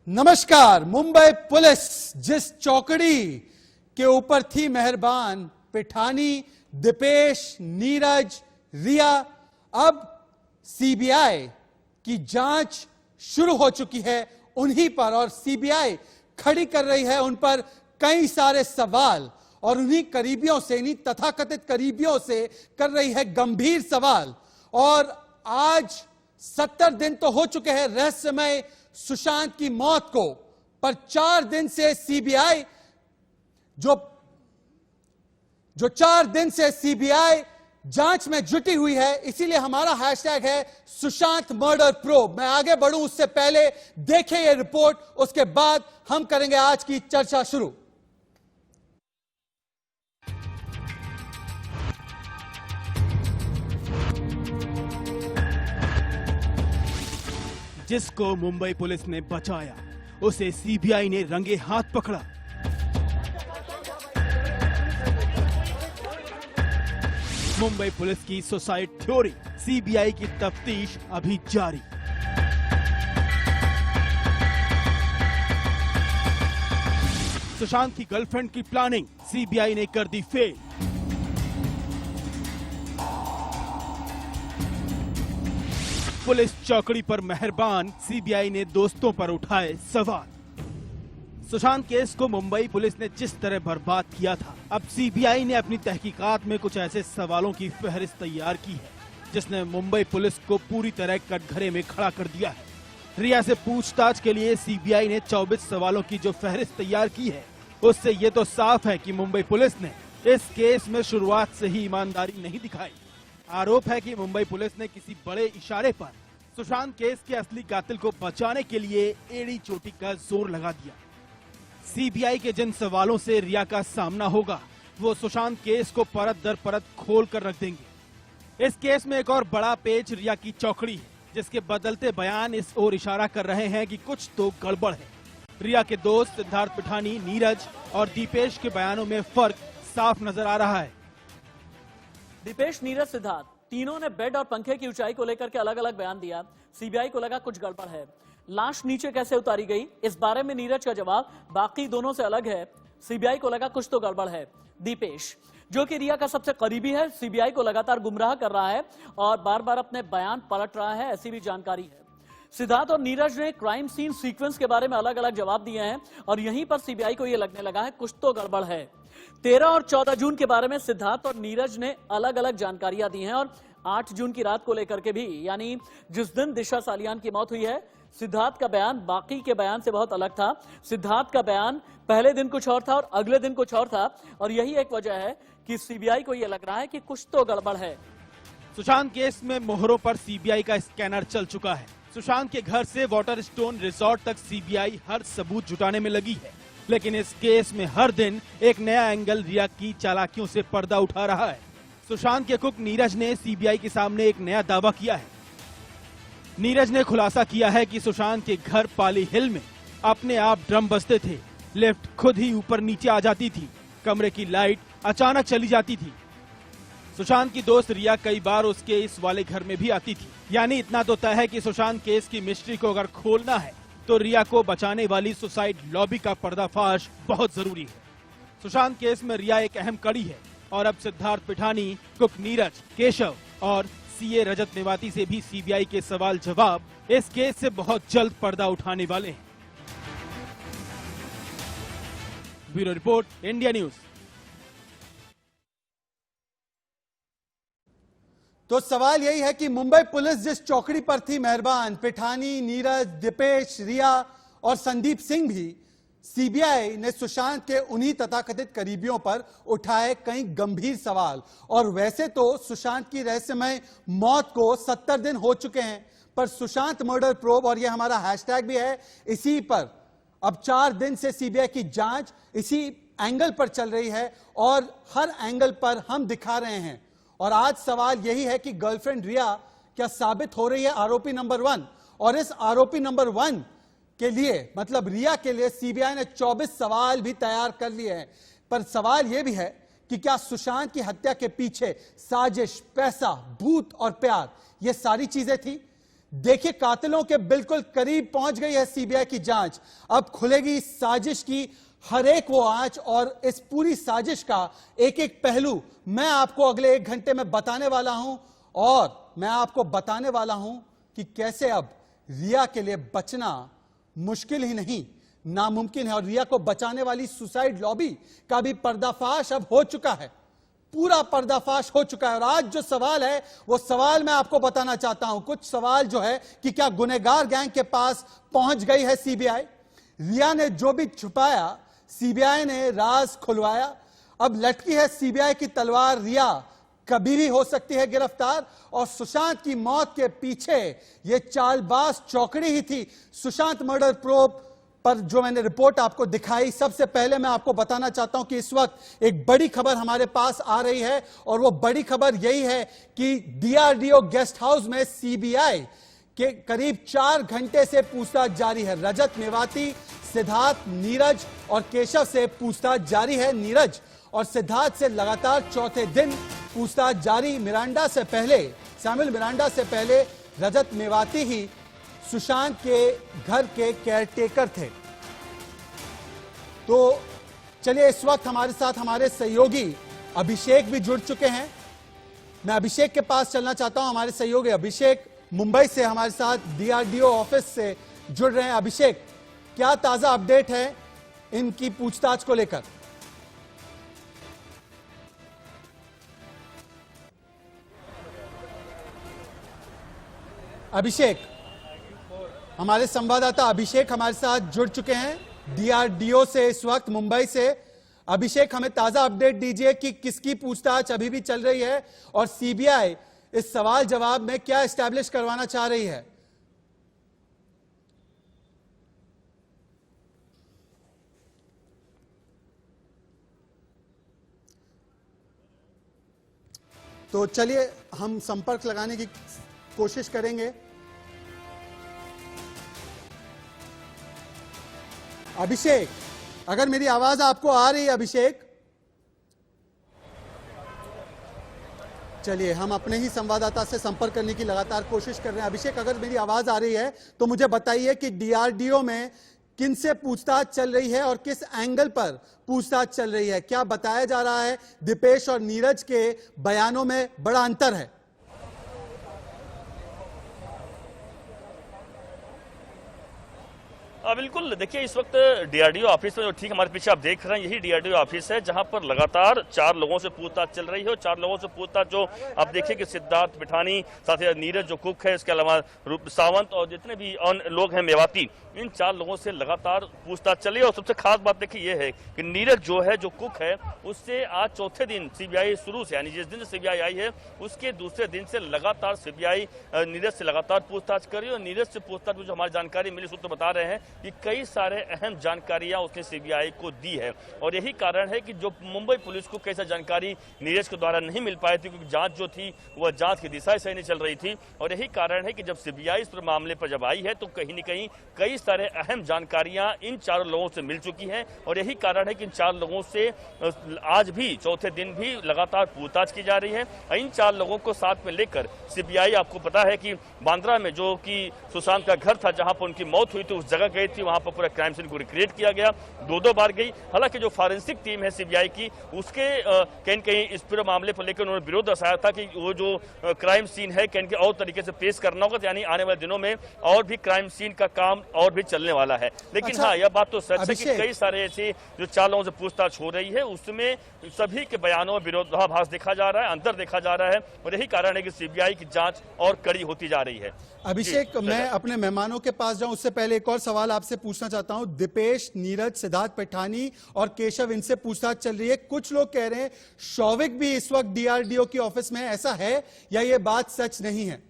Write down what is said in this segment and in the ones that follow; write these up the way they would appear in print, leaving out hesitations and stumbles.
नमस्कार। मुंबई पुलिस जिस चौकड़ी के ऊपर थी मेहरबान, पिठानी, दीपेश, नीरज, रिया, अब सीबीआई की जांच शुरू हो चुकी है उन्हीं पर, और सीबीआई खड़ी कर रही है उन पर कई सारे सवाल और उन्हीं करीबियों से, इन्हीं तथाकथित करीबियों से कर रही है गंभीर सवाल। और आज 70 दिन तो हो चुके हैं रहस्यमय सुशांत की मौत को, पर 4 दिन से सीबीआई जो 4 दिन से सीबीआई जांच में जुटी हुई है, इसीलिए हमारा हैशटैग है सुशांत मर्डर प्रोब। मैं आगे बढ़ूं उससे पहले देखें यह रिपोर्ट, उसके बाद हम करेंगे आज की चर्चा शुरू। जिसको मुंबई पुलिस ने बचाया उसे सीबीआई ने रंगे हाथ पकड़ा। मुंबई पुलिस की सुसाइड थ्योरी, सीबीआई की तफ्तीश अभी जारी। सुशांत की गर्लफ्रेंड की प्लानिंग सीबीआई ने कर दी फेल। पुलिस चौकड़ी पर मेहरबान, सीबीआई ने दोस्तों पर उठाए सवाल। सुशांत केस को मुंबई पुलिस ने जिस तरह बर्बाद किया था, अब सीबीआई ने अपनी तहकीकात में कुछ ऐसे सवालों की फहरिस्त तैयार की है जिसने मुंबई पुलिस को पूरी तरह कटघरे में खड़ा कर दिया है। रिया से पूछताछ के लिए सीबीआई ने 24 सवालों की जो फहरिस्त तैयार की है, उससे ये तो साफ है कि मुंबई पुलिस ने इस केस में शुरुआत से ही ईमानदारी नहीं दिखाई। आरोप है कि मुंबई पुलिस ने किसी बड़े इशारे पर सुशांत केस के असली कातिल को बचाने के लिए एड़ी चोटी का जोर लगा दिया। सीबीआई के जिन सवालों से रिया का सामना होगा, वो सुशांत केस को परत दर परत खोल कर रख देंगे। इस केस में एक और बड़ा पेच रिया की चौकड़ी है, जिसके बदलते बयान इस ओर इशारा कर रहे हैं कि कुछ तो गड़बड़ है। रिया के दोस्त सिद्धार्थ पिठानी, नीरज और दीपेश के बयानों में फर्क साफ नजर आ रहा है। दीपेश, नीरज, सिद्धार्थ तीनों ने बेड और पंखे की ऊंचाई को लेकर के अलग अलग बयान दिया। सीबीआई को लगा कुछ गड़बड़ है। लाश नीचे कैसे उतारी गई, इस बारे में नीरज का जवाब बाकी दोनों से अलग है। सीबीआई को लगा कुछ तो गड़बड़ है। दीपेश, जो कि रिया का सबसे करीबी है, सीबीआई को लगातार गुमराह कर रहा है और बार बार अपने बयान पलट रहा है, ऐसी भी जानकारी है। सिद्धार्थ और नीरज ने क्राइम सीन सीक्वेंस के बारे में अलग अलग जवाब दिए हैं और यहीं पर सीबीआई को यह लगने लगा है कुछ तो गड़बड़ है। 13 और 14 जून के बारे में सिद्धार्थ और नीरज ने अलग अलग जानकारियां दी हैं और 8 जून की रात को लेकर के भी, यानी जिस दिन दिशा सालियान की मौत हुई है, सिद्धार्थ का बयान बाकी के बयान से बहुत अलग था। सिद्धार्थ का बयान पहले दिन कुछ और था और अगले दिन कुछ और था, और यही एक वजह है कि सीबीआई को यह लग रहा है कि कुछ तो गड़बड़ है। सुशांत केस में मोहरों पर सीबीआई का स्कैनर चल चुका है। सुशांत के घर से वाटर स्टोन रिसोर्ट तक सीबीआई हर सबूत जुटाने में लगी है, लेकिन इस केस में हर दिन एक नया एंगल रिया की चालाकियों से पर्दा उठा रहा है। सुशांत के कुक नीरज ने सीबीआई के सामने एक नया दावा किया है। नीरज ने खुलासा किया है कि सुशांत के घर पाली हिल में अपने आप ड्रम बजते थे, लिफ्ट खुद ही ऊपर नीचे आ जाती थी, कमरे की लाइट अचानक चली जाती थी। सुशांत की दोस्त रिया कई बार उसके इस वाले घर में भी आती थी। यानी इतना तो तय है कि सुशांत केस की मिस्ट्री को अगर खोलना है तो रिया को बचाने वाली सुसाइड लॉबी का पर्दाफाश बहुत जरूरी है। सुशांत केस में रिया एक अहम कड़ी है और अब सिद्धार्थ पिठानी, कुक नीरज, केशव और सीए रजत नेवाती से भी सीबीआई के सवाल जवाब इस केस से बहुत जल्द पर्दा उठाने वाले हैं। Bureau report, India news. तो सवाल यही है कि मुंबई पुलिस जिस चौकड़ी पर थी मेहरबान, पिठानी, नीरज, दीपेश, रिया और संदीप सिंह भी, सीबीआई ने सुशांत के उन्हीं तथाकथित करीबियों पर उठाए कई गंभीर सवाल। और वैसे तो सुशांत की रहस्यमय मौत को 70 दिन हो चुके हैं, पर सुशांत मर्डर प्रोब, और यह हमारा हैशटैग भी है, इसी पर अब 4 दिन से सीबीआई की जांच इसी एंगल पर चल रही है और हर एंगल पर हम दिखा रहे हैं। और आज सवाल यही है कि गर्लफ्रेंड रिया क्या साबित हो रही है आरोपी नंबर 1, और इस आरोपी नंबर 1 के लिए, मतलब रिया के लिए, सीबीआई ने 24 सवाल भी तैयार कर लिए हैं। पर सवाल यह भी है कि क्या सुशांत की हत्या के पीछे साजिश, पैसा, भूत और प्यार, ये सारी चीजें थी? देखिए, कातिलों के बिल्कुल करीब पहुंच गई है सीबीआई की जांच। अब खुलेगी साजिश की हर एक वो आंच और इस पूरी साजिश का एक एक पहलू मैं आपको अगले 1 घंटे में बताने वाला हूं। और मैं आपको बताने वाला हूं कि कैसे अब रिया के लिए बचना मुश्किल ही नहीं, नामुमकिन है। और रिया को बचाने वाली सुसाइड लॉबी का भी पर्दाफाश अब हो चुका है, पूरा पर्दाफाश हो चुका है। और आज जो सवाल है वो सवाल मैं आपको बताना चाहता हूं। कुछ सवाल जो है कि क्या गुनहगार गैंग के पास पहुंच गई है सीबीआई? रिया ने जो भी छुपाया सीबीआई ने राज खुलवाया। अब लटकी है सीबीआई की तलवार। रिया कभी भी हो सकती है गिरफ्तार। और सुशांत की मौत के पीछे यह चालबाज चौकड़ी ही थी। सुशांत मर्डर प्रोब पर जो मैंने रिपोर्ट आपको दिखाई, सबसे पहले मैं आपको बताना चाहता हूं कि इस वक्त एक बड़ी खबर हमारे पास आ रही है। और वो बड़ी खबर यही है कि डीआरडीओ गेस्ट हाउस में सीबीआई के करीब 4 घंटे से पूछताछ जारी है। रजत मेवाती, सिद्धार्थ, नीरज और केशव से पूछताछ जारी है। नीरज और सिद्धार्थ से लगातार चौथे दिन पूछताछ जारी। मिरांडा से पहले, सैमुअल मिरांडा से पहले रजत मेवाती ही सुशांत के घर के केयरटेकर थे। तो चलिए, इस वक्त हमारे साथ हमारे सहयोगी अभिषेक भी जुड़ चुके हैं। मैं अभिषेक के पास चलना चाहता हूं। हमारे सहयोगी अभिषेक मुंबई से हमारे साथ डीआरडीओ ऑफिस से जुड़ रहे हैं। अभिषेक, क्या ताजा अपडेट है इनकी पूछताछ को लेकर? अभिषेक, हमारे संवाददाता अभिषेक हमारे साथ जुड़ चुके हैं डीआरडीओ से इस वक्त मुंबई से। अभिषेक, हमें ताजा अपडेट दीजिए कि किसकी पूछताछ अभी भी चल रही है और सीबीआई इस सवाल जवाब में क्या एस्टैब्लिश करवाना चाह रही है? तो चलिए हम संपर्क लगाने की कोशिश करेंगे। अभिषेक, अगर मेरी आवाज आपको आ रही है अभिषेक? चलिए, हम अपने ही संवाददाता से संपर्क करने की लगातार कोशिश कर रहे हैं। अभिषेक, अगर मेरी आवाज आ रही है तो मुझे बताइए कि डीआरडीओ में किन से पूछताछ चल रही है और किस एंगल पर पूछताछ चल रही है? क्या बताया जा रहा है दीपेश और नीरज के बयानों में बड़ा अंतर है? बिल्कुल, देखिए इस वक्त डीआरडीओ ऑफिस में जो ठीक हमारे पीछे आप देख रहे हैं, यही डीआरडीओ ऑफिस है जहां पर लगातार 4 लोगों से पूछताछ चल रही है। और 4 लोगों से पूछताछ जो आप देखिए कि सिद्धार्थ पिठानी, साथ ही नीरज जो कुक है, इसके अलावा सावंत और जितने भी लोग हैं, मेवाती, इन 4 लोगों से लगातार पूछताछ चली। और सबसे खास बात देखिए ये है कि नीरज जो है, जो कुक है, उससे आज चौथे दिन सीबीआई शुरू से, यानी जिस दिन सीबीआई आई है उसके दूसरे दिन से लगातार सीबीआई नीरज से लगातार पूछताछ कर रही है। और नीरज से पूछताछ में जो हमारी जानकारी मिली, सूत्र बता रहे हैं कि कई सारे अहम जानकारियां उसने सीबीआई को दी है। और यही कारण है कि जो मुंबई पुलिस को कैसा जानकारी नीरज के द्वारा नहीं मिल पाई थी, क्योंकि जांच जो थी वह जांच की दिशा सही नहीं चल रही थी। और यही कारण है कि जब सीबीआई इस मामले पर जब आई है तो कहीं न कहीं कई सारे अहम जानकारियां इन 4 लोगों से मिल चुकी हैं। और यही कारण है कि इन 4 लोगों से आज भी चौथे दिन भी लगातार पूछताछ की जा रही है। इन 4 लोगों को साथ में लेकर सीबीआई, आपको पता है कि बांद्रा में जो कि सुशांत का घर था, जहां पर उनकी मौत हुई थी, उस जगह गई थी। वहां पर पूरा क्राइम सीन को रिक्रिएट किया गया, 2-2 बार गई। हालांकि जो फॉरेंसिक टीम है सीबीआई की, उसके कहीं कहीं इस पूरे मामले पर लेकर उन्होंने विरोध दर्शाया था कि वो जो क्राइम सीन है कहीं और तरीके से पेश करना होगा, यानी आने वाले दिनों में और भी क्राइम सीन का काम और भी चलने वाला है। लेकिन अच्छा, हाँ, यह बात तो सच है कि कई सारे ऐसे जो 4 लोगों से पूछताछ हो रही है उसमें सभी के बयानों में विरोधाभास देखा जा रहा है, अंतर देखा जा रहा है। और यही कारण है कि सीबीआई की जांच और कड़ी होती जा रही है। अभिषेक, मैं अपने मेहमानों के पास जाऊं उससे पहले एक और सवाल आपसे पूछना चाहता हूं। दीपेश, नीरज, सिद्धार्थ पिठानी और केशव, इनसे पूछताछ चल रही है। कुछ लोग कह रहे हैं शौविक भी इस वक्त डीआरडीओ की ऑफिस में, ऐसा है या यह बात सच नहीं है?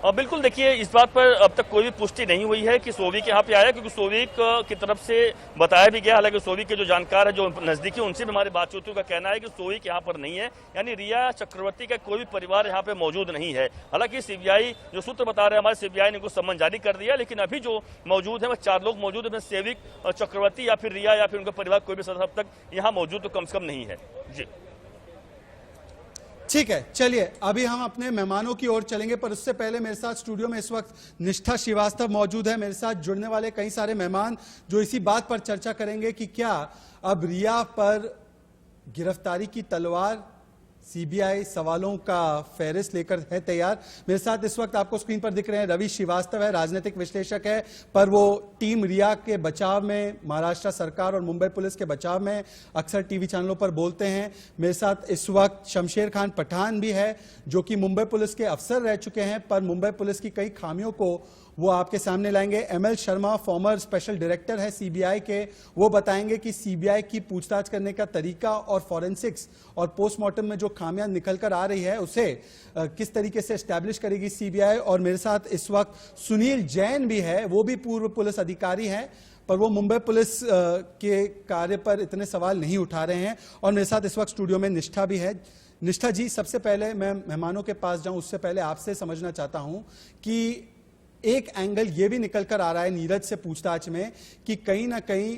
बिल्कुल, देखिए इस बात पर अब तक कोई भी पुष्टि नहीं हुई है कि शौविक यहाँ पे आया, क्योंकि शौविक की तरफ से बताया भी गया। हालांकि शौविक के जो जानकार है, जो नजदीकी, उनसे भी हमारी बातचीत का कहना है कि शौविक यहाँ पर नहीं है, यानी रिया चक्रवर्ती का कोई भी परिवार यहाँ पे मौजूद नहीं है। हालांकि सीबीआई जो सूत्र बता रहे हैं हमारे, सीबीआई ने उनको सम्मन जारी कर दिया, लेकिन अभी जो मौजूद है वह 4 लोग मौजूद है। शौविक, चक्रवर्ती या फिर रिया या फिर उनका परिवार कोई भी सदस्य अब तक यहाँ मौजूद तो कम से कम नहीं है। जी ठीक है, चलिए अभी हम अपने मेहमानों की ओर चलेंगे, पर उससे पहले मेरे साथ स्टूडियो में इस वक्त निष्ठा श्रीवास्तव मौजूद है। मेरे साथ जुड़ने वाले कई सारे मेहमान जो इसी बात पर चर्चा करेंगे कि क्या अब रिया पर गिरफ्तारी की तलवार, सीबीआई सवालों का फेहरिस्त लेकर है तैयार। मेरे साथ इस वक्त आपको स्क्रीन पर दिख रहे हैं रवि श्रीवास्तव है, राजनीतिक विश्लेषक है, पर वो टीम रिया के बचाव में, महाराष्ट्र सरकार और मुंबई पुलिस के बचाव में अक्सर टीवी चैनलों पर बोलते हैं। मेरे साथ इस वक्त शमशेर खान पठान भी है, जो कि मुंबई पुलिस के अफसर रह चुके हैं, पर मुंबई पुलिस की कई खामियों को वो आपके सामने लाएंगे। ML Sharma farmer special director है सीबीआई के, वो बताएंगे कि सीबीआई की पूछताछ करने का तरीका और फॉरेंसिक्स और पोस्टमार्टम में जो खामियां निकल कर आ रही है उसे किस तरीके से एस्टैब्लिश करेगी सीबीआई। और मेरे साथ इस वक्त सुनील जैन भी है, वो भी पूर्व पुलिस अधिकारी हैं, पर वो मुंबई पुलिस के कार्य पर इतने सवाल नहीं उठा रहे हैं। और मेरे साथ इस वक्त स्टूडियो में निष्ठा भी है। निष्ठा जी, सबसे पहले मैं मेहमानों के पास जाऊं उससे पहले आपसे समझना चाहता हूं कि एक एंगल ये भी निकल कर आ रहा है नीरज से पूछताछ में कि कहीं ना कहीं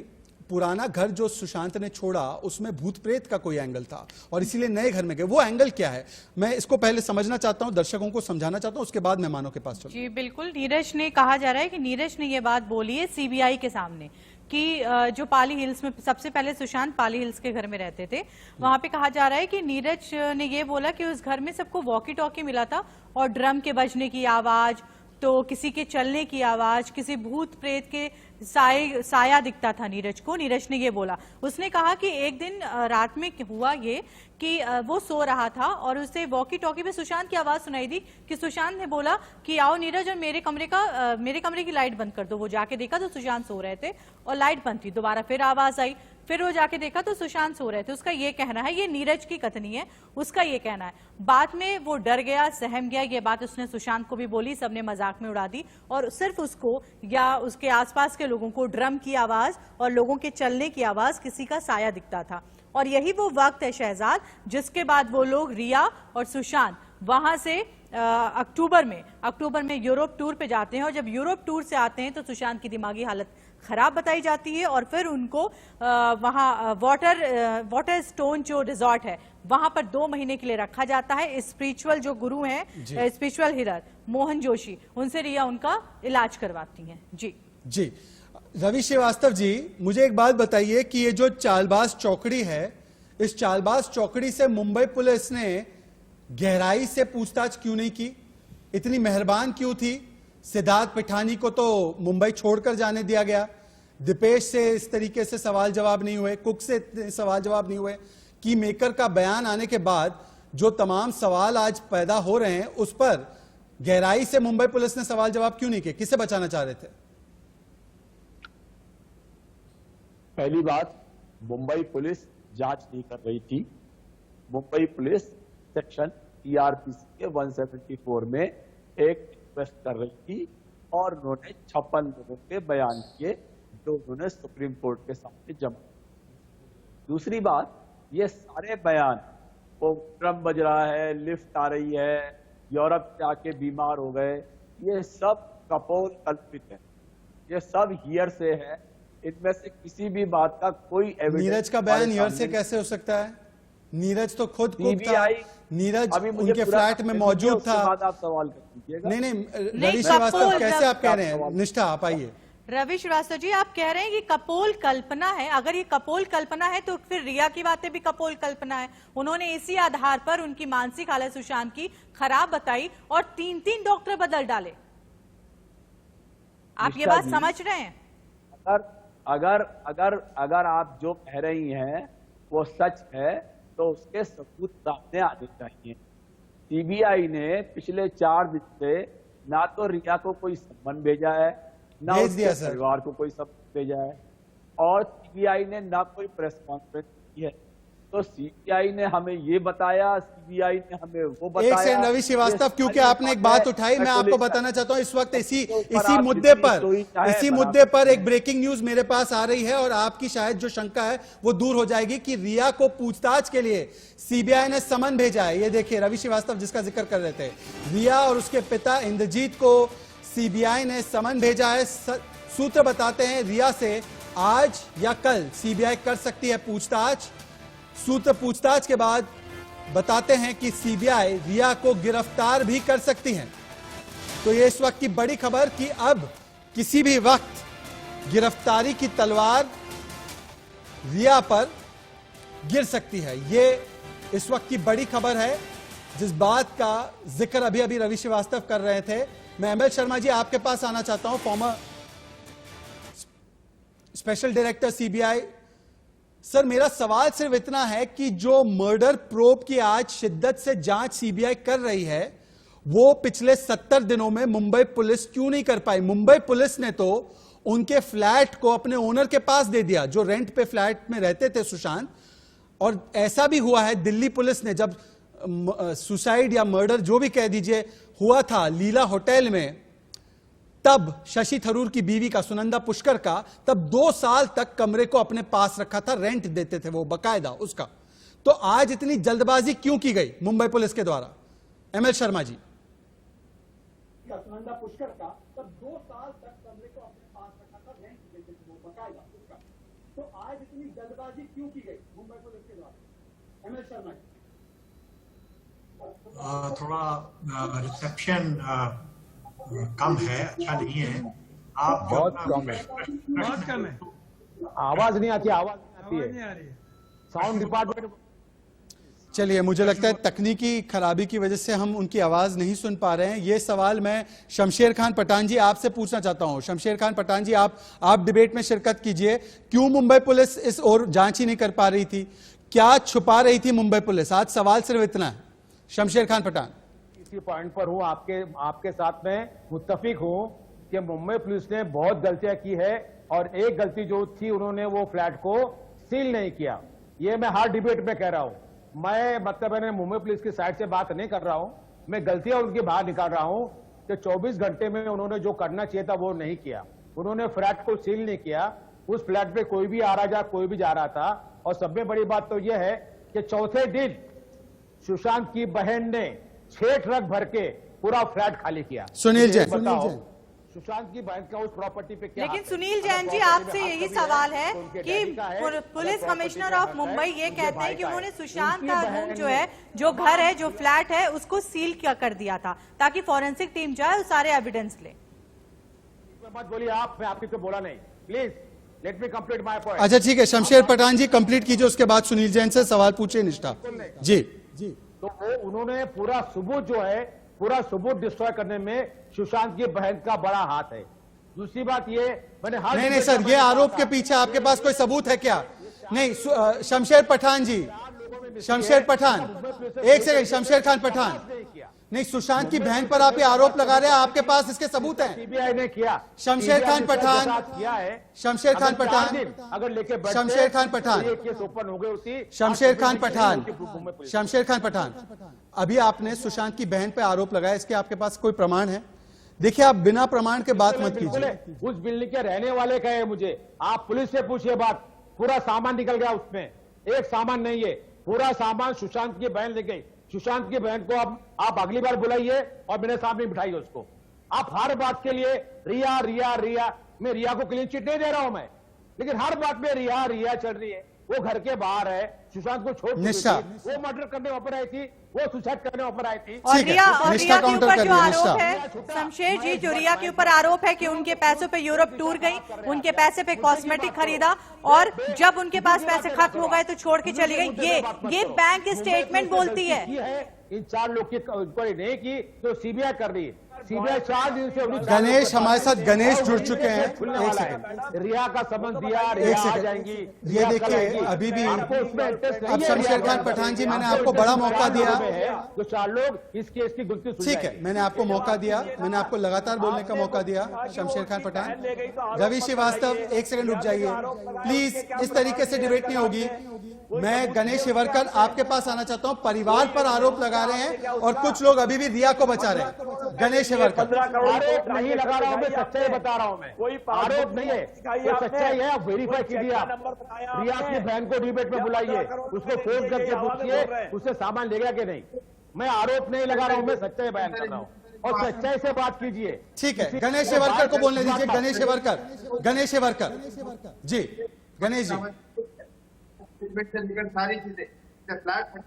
पुराना घर जो सुशांत ने छोड़ा उसमें भूत प्रेत का कोई एंगल था और इसीलिए नए घर में गए। वो एंगल क्या है, मैं इसको पहले समझना चाहता हूं, दर्शकों को समझाना चाहता हूं, उसके बाद मेहमानों के पास चलो। जी बिल्कुल, नीरज ने कहा जा रहा है कि नीरज ने ये बात बोली है सीबीआई के सामने कि जो पाली हिल्स में, सबसे पहले सुशांत पाली हिल्स के घर में रहते थे, वहां पे कहा जा रहा है कि नीरज ने ये बोला कि उस घर में सबको वॉकी टॉकी मिला था और ड्रम के बजने की आवाज, तो किसी के चलने की आवाज, किसी भूत प्रेत के साया दिखता था नीरज को। नीरज ने ये बोला, उसने कहा कि एक दिन रात में हुआ ये कि वो सो रहा था और उसे वॉकी टॉकी पे सुशांत की आवाज सुनाई दी कि सुशांत ने बोला कि आओ नीरज और मेरे कमरे की लाइट बंद कर दो। वो जाके देखा तो सुशांत सो रहे थे और लाइट बंद थी। दोबारा फिर आवाज आई, फिर वो जाके देखा तो सुशांत सो रहे थे। उसका ये कहना है, ये नीरज की कथनी है, उसका ये कहना है। बाद में वो डर गया, सहम गया, ये बात उसने सुशांत को भी बोली, सबने मजाक में उड़ा दी और सिर्फ उसको या उसके आसपास के लोगों को ड्रम की आवाज और लोगों के चलने की आवाज, किसी का साया दिखता था। और यही वो वक्त है शहजाद जिसके बाद वो लोग रिया और सुशांत वहां से अक्टूबर में यूरोप टूर पे जाते हैं और जब यूरोप टूर से आते हैं तो सुशांत की दिमागी हालत खराब बताई जाती है और फिर उनको वहां वाटर स्टोन जो रिजॉर्ट है वहां पर 2 महीने के लिए रखा जाता है। स्पिरिचुअल जो गुरु हैं, स्पिरिचुअल हीलर मोहन जोशी, उनसे रिया उनका इलाज करवाती हैं। जी रवि श्रीवास्तव जी, मुझे एक बात बताइए कि ये जो चालबाज चौकड़ी है, इस चालबाज चौकड़ी से मुंबई पुलिस ने गहराई से पूछताछ क्यों नहीं की? इतनी मेहरबान क्यों थी? सिद्धार्थ पिठानी को तो मुंबई छोड़कर जाने दिया गया, दीपेश से इस तरीके से सवाल जवाब नहीं हुए, कुक से सवाल जवाब नहीं हुए। की मेकर का बयान आने के बाद जो तमाम सवाल आज पैदा हो रहे हैं उस पर गहराई से मुंबई पुलिस ने सवाल जवाब क्यों नहीं किए? किसे बचाना चाह रहे थे? पहली बात, मुंबई पुलिस जांच नहीं कर रही थी। मुंबई पुलिस सेक्शन टीआरपीसी के 174 में एक रिक्वेस्ट कर रही थी और उन्होंने 56 लोगों के बयान किए जो उन्होंने सुप्रीम कोर्ट के सामने जमा। दूसरी बात, ये सारे बयान, वो ड्रम बज रहा है, लिफ्ट आ रही है, यूरोप जाके बीमार हो गए, ये सब कपोल कल्पित है, ये सब हियर से है। इनमें से किसी भी बात का कोई एविडेंस, नीरज का बयान हियर से कैसे हो सकता है? नीरज तो खुद था, नीरज उनके फ्लैट में मौजूद था। आप सवाल कर लीजिएगा। नहीं, रवि श्रीवास्तव कैसे आप कह रहे हैं? निष्ठा आप आइए। रवि श्रीवास्तव जी, आप कह रहे हैं कि कपोल कल्पना है। अगर ये कपोल कल्पना है तो फिर रिया की बातें भी कपोल कल्पना है। उन्होंने इसी आधार पर उनकी मानसिक हालत सुशांत की खराब बताई और 3 डॉक्टर बदल डाले। आप ये बात समझ रहे हैं? अगर आप जो कह रही हैं वो सच है तो उसके सबूत सामने आने चाहिए। सीबीआई ने पिछले 4 दिन से ना तो रिया को कोई सम्मन भेजा है, ना उसके परिवार को कोई सम्मन भेजा है और सीबीआई ने ना कोई प्रेस कॉन्फ्रेंस की है। तो सीबीआई ने हमें ये बताया, सीबीआई ने हमें वो बताया। एक सेकंड रवि श्रीवास्तव, क्योंकि आपने एक बात उठाई, मैं आपको बताना चाहता हूं इस वक्त इसी मुद्दे पर एक ब्रेकिंग न्यूज मेरे पास आ रही है और आपकी शायद जो शंका है वो दूर हो जाएगी कि रिया को पूछताछ के लिए सीबीआई ने समन भेजा है। ये देखिए रवि श्रीवास्तव जिसका जिक्र कर रहे थे, रिया और उसके पिता इंद्रजीत को सीबीआई ने समन भेजा है। सूत्र बताते हैं रिया से आज या कल सीबीआई कर सकती है पूछताछ। सूत्र पूछताछ के बाद बताते हैं कि सीबीआई रिया को गिरफ्तार भी कर सकती है। तो ये इस वक्त की बड़ी खबर कि अब किसी भी वक्त गिरफ्तारी की तलवार रिया पर गिर सकती है। ये इस वक्त की बड़ी खबर है, जिस बात का जिक्र अभी अभी रवि श्रीवास्तव कर रहे थे। मैं एमएल शर्मा जी आपके पास आना चाहता हूं, farmer special director CBI. Sir, मेरा सवाल सिर्फ इतना है कि जो मर्डर प्रोब की आज शिद्दत से जांच सीबीआई कर रही है, वो पिछले 70 दिनों में मुंबई पुलिस क्यों नहीं कर पाई? मुंबई पुलिस ने तो उनके फ्लैट को अपने ओनर के पास दे दिया, जो रेंट पे फ्लैट में रहते थे सुशांत। और ऐसा भी हुआ है, दिल्ली पुलिस ने जब सुसाइड या मर्डर जो भी कह दीजिए हुआ था लीला होटल में, तब शशि थरूर की बीवी का, सुनंदा पुष्कर का, तब 2 साल तक कमरे को अपने पास रखा था, रेंट देते थे वो बकायदा उसका। तो आज इतनी जल्दबाजी क्यों की गई मुंबई पुलिस के द्वारा? एमएल शर्मा जी। सुनंदा पुष्कर का तब 2 साल तक कमरे को अपने पास रखा था, रेंट देते थे वो बकायदा उसका। तो आज इतनी जल्दबाजी क्यों की गई मुंबई पुलिस के द्वारा? एमएल शर्मा जी। थोड़ा रिसेप्शन कम है, अच्छा नहीं है। आप बहुत कम है, बहुत कम है, आवाज नहीं आती, आवाज नहीं आती है, साउंड डिपार्टमेंट। चलिए, मुझे लगता है तकनीकी खराबी की वजह से हम उनकी आवाज नहीं सुन पा रहे हैं। ये सवाल मैं शमशेर खान पठान जी आपसे पूछना चाहता हूं। शमशेर खान पठान जी, आप डिबेट में शिरकत कीजिए। क्यों मुंबई पुलिस इस ओर जांच ही नहीं कर पा रही थी? क्या छुपा रही थी मुंबई पुलिस? आज सवाल सिर्फ इतना है। शमशेर खान पठान। इसी पॉइंट पर हूं, आपके साथ में मुत्तफिक हूं कि मुंबई पुलिस ने बहुत गलतियां की है, और एक गलती जो थी, उन्होंने वो फ्लैट को सील नहीं किया। ये मैं हर डिबेट में कह रहा हूं। मैं मैंने मुंबई पुलिस की साइड से बात नहीं कर रहा हूं, मैं गलतियां उनकी बाहर निकाल रहा हूं कि 24 घंटे में उन्होंने जो करना चाहिए था वो नहीं किया। उन्होंने फ्लैट को सील नहीं किया, उस फ्लैट पे कोई भी आ रहा जा, कोई भी जा रहा था। और सबसे बड़ी बात तो यह है कि चौथे दिन सुशांत की बहन ने 6 ट्रक भर के पूरा फ्लैट खाली किया। सुनील जैन, बताओ सुशांत की बहन का उस प्रॉपर्टी पे क्या? लेकिन सुनील जैन जी, आपसे यही सवाल है कि पुलिस कमिश्नर ऑफ मुंबई ये कहते हैं कि उन्होंने सुशांत का रूम जो है, जो घर है, जो फ्लैट है, उसको सील कर दिया था ताकि फॉरेंसिक टीम जाए और सारे एविडेंस ले। मत बोलिए आप, मैं आपकी तो बोला नहीं, please let me complete my point. अच्छा ठीक है, शमशेर पठान जी कंप्लीट कीजिए, उसके बाद सुनील जैन से सवाल पूछिए। निष्ठा जी। तो वो उन्होंने पूरा सबूत जो है, पूरा सबूत डिस्ट्रॉय करने में सुशांत की बहन का बड़ा हाथ है। दूसरी बात ये, मैंने हर नहीं सर, ये आरोप के पीछे आपके पास कोई सबूत है क्या? नहीं, शमशेर पठान जी, शमशेर पठान, एक सेकंड। शमशेर खान पठान, नहीं, सुशांत की बहन पर आप ये आरोप लगा रहे हैं, आपके पास इसके सबूत हैं? सीबीआई ने किया। शमशेर खान पठान किया है। शमशेर खान पठान, अगर लेके शमशेर खान पठान, केस ओपन हो गई होती। शमशेर खान पठान, शमशेर खान पठान, अभी आपने सुशांत की बहन पे आरोप लगाया, इसके आपके पास कोई प्रमाण है? देखिए, आप बिना प्रमाण के बात मत कीजिए। उस बिल्डिंग के रहने वाले कहे मुझे, आप पुलिस से पूछिए बात। पूरा सामान निकल गया, उसमें एक सामान नहीं है, पूरा सामान सुशांत की बहन ले गई। सुशांत की बहन को अब आप अगली बार बुलाइए और मेरे सामने बिठाइए उसको। आप हर बात के लिए रिया रिया रिया, मैं रिया को क्लीन चिट नहीं दे रहा हूं मैं, लेकिन हर बात में रिया रिया चल रही है। वो घर के बाहर है, सुशांत को छोड़ निष्ठा, वो मर्डर करने ऊपर आई थी, वो सुसाइड करने ऊपर आई थी। और रिया निष्ठा के काउंटर ऊपर कर जो लिया, आरोप निष्ठा। है, शमशेर जी, जो रिया के ऊपर आरोप है कि उनके पैसों पे यूरोप टूर गई, उनके पैसे पे कॉस्मेटिक खरीदा, और जब उनके पास पैसे खत्म हो गए तो छोड़ के चली गई, ये बैंक स्टेटमेंट बोलती है। इन 4 लोग की इंक्वायरी नहीं की तो सीबीआई कर रही है। सीबीआई 4 दिन से गणेश, हमारे साथ गणेश जुड़ चुके हैं। एक सेकंड, रिया का संबंध दिया, रिया आ जाएंगी। ये देखिए, अभी भी अब शमशेर खान पठान जी, मैंने आपको बड़ा मौका दिया, तो 4 लोग इस केस की गुत्थी सुलझाएंगे। ठीक है, मैंने आपको मौका दिया, मैंने आपको लगातार बोलने का मौका दिया। शमशेर खान पठान, रवि श्रीवास्तव, एक सेकंड रुक जाइए प्लीज, इस तरीके से डिबेट नहीं होगी। मैं गणेश शिवरकर आपके पास आना चाहता हूं। परिवार पर आरोप लगा रहे हैं और कुछ लोग अभी भी रिया को बचा रहे हैं। गणेश शिवरकर, आरोप नहीं लगा रहा हूं मैं, सच्चाई बता रहा हूं मैं, आरोप नहीं है, तो सच्चाई है, आप वेरीफाई कीजिए। आप रिया की बहन को डिबेट में बुलाइए, उसको फोन करके पूछिए उससे सामान ले गया कि नहीं। मैं आरोप नहीं लगा रहा हूं, मैं सच्चाई बयान कर रहा हूं, और सच्चाई से बात कीजिए। ठीक है, गणेश शिवरकर को बोलने दीजिए। गणेश शिवरकर, गणेश शिवरकर जी, गणेश जी। सारी चीजें फ्लैट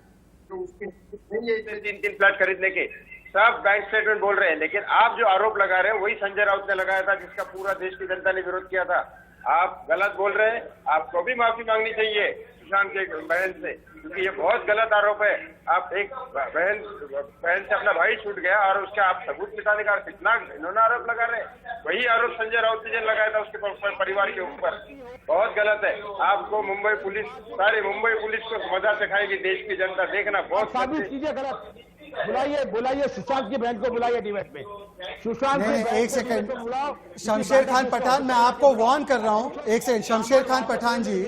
तो उसकी नहीं है इतने 3-3 फ्लैट खरीदने के। सब बैंक स्टेटमेंट बोल रहे हैं, लेकिन आप जो आरोप लगा रहे हैं वही संजय राउत ने लगाया था, जिसका पूरा देश की जनता ने विरोध किया था। आप गलत बोल रहे हैं, आपको भी माफी मांगनी चाहिए सुशांत के बहन से, क्योंकि ये बहुत गलत आरोप है। आप एक बहन से अपना भाई छूट गया और उसका आप सबूत मिटाने का कितना इन्होंने आरोप लगा रहे हैं। वही आरोप संजय राउत ने लगाया था उसके परिवार के ऊपर, बहुत गलत है। आपको मुंबई पुलिस, सारी मुंबई पुलिस को मजा सिखाएगी देश की जनता, देखना बहुत सारी चीजें गलत। बुलाइए सुशांत की बहन को, बुलाइए डिबेट में। सुशांत नहीं, एक सेकंड, शमशेर खान पठान, मैं आपको वार्न कर रहा हूं। एक सेकंड, शमशेर खान पठान जी,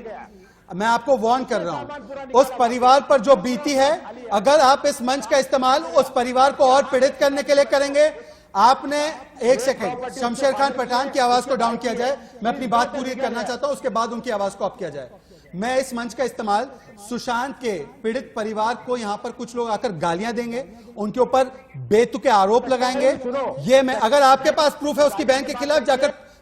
मैं आपको वार्न कर रहा हूं। उस परिवार पर जो बीती है, अगर आप इस मंच का इस्तेमाल उस परिवार को और पीड़ित करने के लिए करेंगे, आपने, एक सेकंड, शमशेर खान पठान की आवाज को डाउन किया जाए। मैं अपनी बात पूरी करना चाहता हूं, उसके बाद उनकी आवाज को अप किया जाए। मैं इस मंच का इस्तेमाल सुशांत के पीड़ित परिवार को, यहां पर कुछ लोग आकर गालियां देंगे, उनके ऊपर बेतुके आरोप लगाएंगे। ये मैं, अगर आपके पास प्रूफ है उसकी बहन के खिलाफ,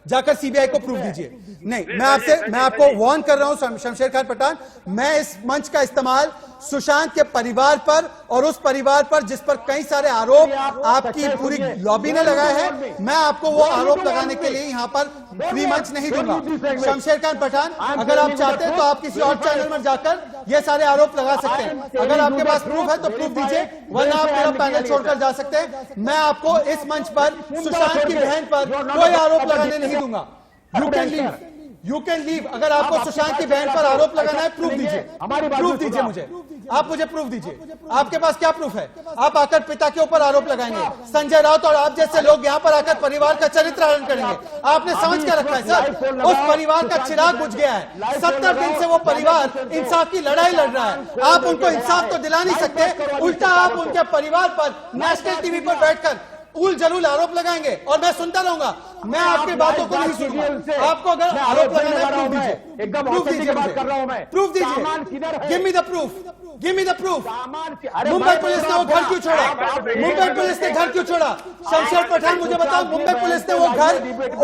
जाकर सीबीआई को प्रूफ दीजिए। नहीं, मैं आपको वार्न कर रहा हूं शमशेर खान पठान, मैं इस मंच का इस्तेमाल सुशांत के परिवार पर और उस परिवार पर जिस पर कई सारे आरोप आपकी पूरी लॉबी ने लगाए हैं, मैं आपको वो आरोप लगाने के लिए यहां पर फ्री मंच नहीं दूंगा। शमशेर खान पठान, अगर आप चाहते हैं तो आप किसी और चैनल में जाकर ये सारे आरोप लगा सकते हैं। अगर आपके पास प्रूफ है तो प्रूफ दीजिए, वरना आप मेरा पैनल छोड़कर जा सकते हैं। मैं आपको इस मंच पर सुशांत की बहन पर कोई आरोप लगाने नहीं दूंगा। You can leave. अगर आपको सुशांत की बहन पर आरोप लगाना है, प्रूफ दीजिए, प्रूफ दीजिए मुझे, आप मुझे प्रूफ दीजिए। आपके पास क्या प्रूफ है? आप आकर पिता के ऊपर आरोप लगाएंगे, संजय राउत और आप जैसे लोग यहां पर आकर परिवार का चरित्र हरण करेंगे। आपने समझ क्या रखा है सर? उस परिवार का चिराग बुझ गया है। 70 दिन से वो परिवार इंसाफ की लड़ाई लड़ रहा है। आप उनको इंसाफ तो दिला नहीं सकते, उल्टा आप उनके परिवार पर नेशनल टीवी पर बैठकर उल जलूल आरोप लगाएंगे और मैं सुनता रहूंगा। मैं आपकी बातों को नहीं सुनूंगा। आपको अगर आरोप लगाना है, प्रूफ दीजिए, प्रूफ दीजिए, प्रूफ दीजिए। Give me the proof, give me the proof. Mumbai police ने वो घर क्यों छोड़ा? मुंबई पुलिस ने घर क्यों छोड़ा? शमशेर पठान, मुझे बताओ, मुंबई पुलिस ने वो घर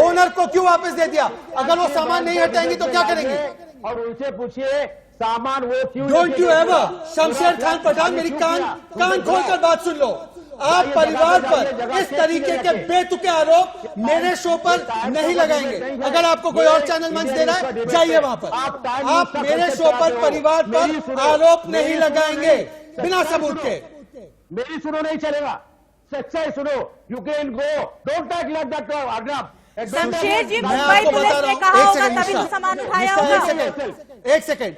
ओनर को क्यों वापस दे दिया? अगर वो सामान नहीं हटाएंगे तो क्या करेंगे? और उनसे पूछिए सामान वो क्यों। Don't you ever, Shamsher Khan Pathan, मेरी कान खोलकर बात सुन लो। आप परिवार पर इस तरीके के बेतुके आरोप मेरे शो पर नहीं लगाएंगे। अगर आपको कोई और चैनल मंच दे रहा है, जाइए वहां पर। आप मेरे शो पर परिवार पर आरोप नहीं लगाएंगे बिना सबूत के। मेरी सुनो नहीं चलेगा, सच्चाई सुनो। You can go, don't talk like that Arnab. Shamsher ji, Mumbai police ने कहा होगा तभी तो सामान उठाया होगा। एक सेकंड,